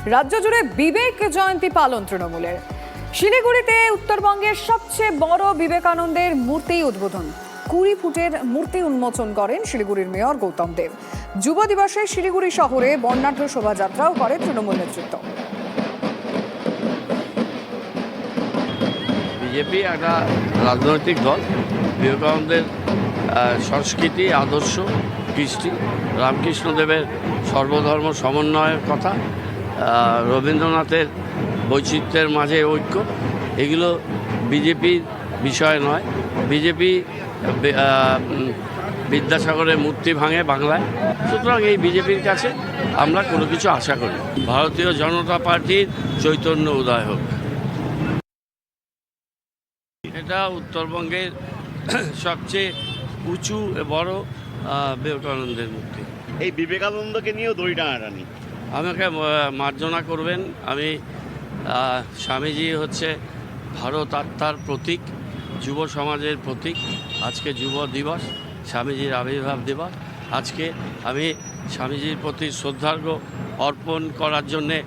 রাজ্য জুড়ে বিবেক জয়ন্তী পালন তৃণমূলের। শিলিগুড়িতে উত্তরবঙ্গের সবচেয়ে বড় বিবেকানন্দের মূর্তি উদ্বোধন। 20 ফুটের মূর্তি উন্মোচন করেন শিলিগুড়ির মেয়র গৌতম দেব। যুব দিবসে শিলিগুড়ি শহরে বর্ণাঢ্য শোভাযাত্রাও করে তৃণমূল নেতৃত্ব। বিজেপি একটা রাজনৈতিক দল। বিবেকানন্দের সংস্কৃতি, আদর্শ, কৃষ্টি, রামকৃষ্ণদেবের সর্বধর্ম সমন্বয়ের কথা, রবীন্দ্রনাথের বৈচিত্র্যের মাঝে ঐক্য, এগুলো বিজেপির বিষয় নয়। বিজেপি বিদ্যাসাগরের মূর্তি ভাঙে বাংলায়, সুতরাং এই বিজেপির কাছে আমরা কোনো কিছু আশা করি। ভারতীয় জনতা পার্টির চৈতন্য উদয় হোক। এটা উত্তরবঙ্গের সবচেয়ে উঁচু বড় বিবেকানন্দের মূর্তি। এই বিবেকানন্দকে নিয়েও দড়ি টানাটানি। আমাকে মার্জনা করবেন। আমি স্বামীজি হচ্ছে ভারত আত্মার প্রতীক, যুব সমাজের প্রতীক। আজকে যুব দিবস, স্বামীজির আবির্ভাব দিবস। আজকে আমি স্বামীজির প্রতি শ্রদ্ধার্ঘ্য অর্পণ করার জন্যে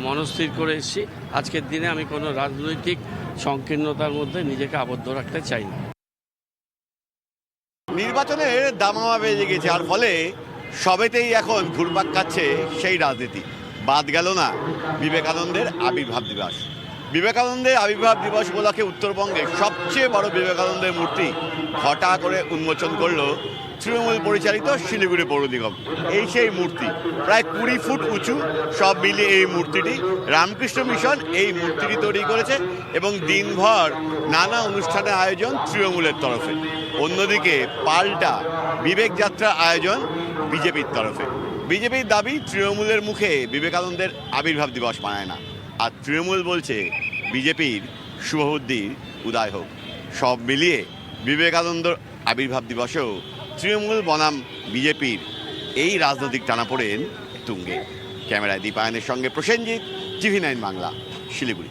মনস্থির করে এসেছি। আজকের দিনে আমি কোনো রাজনৈতিক সংকীর্ণতার মধ্যে নিজেকে আবদ্ধ রাখতে চাই না। নির্বাচনের দামামা বেজে গেছে, আর ফলে সবেতেই এখন ঘুরপাক খাচ্ছে সেই রাজনীতি। বাদ গেল না বিবেকানন্দের আবির্ভাব দিবস। বিবেকানন্দের আবির্ভাব দিবস উপলক্ষে উত্তরবঙ্গের সবচেয়ে বড় বিবেকানন্দের মূর্তি ঘটা করে উন্মোচন করলো তৃণমূল পরিচালিত শিলিগুড়ি পৌর নিগম। এই সেই মূর্তি প্রায় 20 ফুট উঁচু। সব মিলিয়ে এই মূর্তিটি রামকৃষ্ণ মিশন এই মূর্তিটি তৈরি করেছে এবং দিনভর নানা অনুষ্ঠানের আয়োজন তৃণমূলের তরফে। অন্যদিকে পাল্টা বিবেক যাত্রার আয়োজন বিজেপির তরফে। বিজেপির দাবি তৃণমূলের মুখে বিবেকানন্দের আবির্ভাব দিবস মানায় না, আর তৃণমূল বলছে বিজেপির শুভবুদ্ধির উদয় হোক। সব মিলিয়ে বিবেকানন্দর আবির্ভাব দিবসেও তৃণমূল বনাম বিজেপির এই রাজনৈতিক টানাপোড়েন তুঙ্গে। ক্যামেরায় দীপায়নের সঙ্গে প্রসেনজিৎ, TV9 বাংলা, শিলিগুড়ি।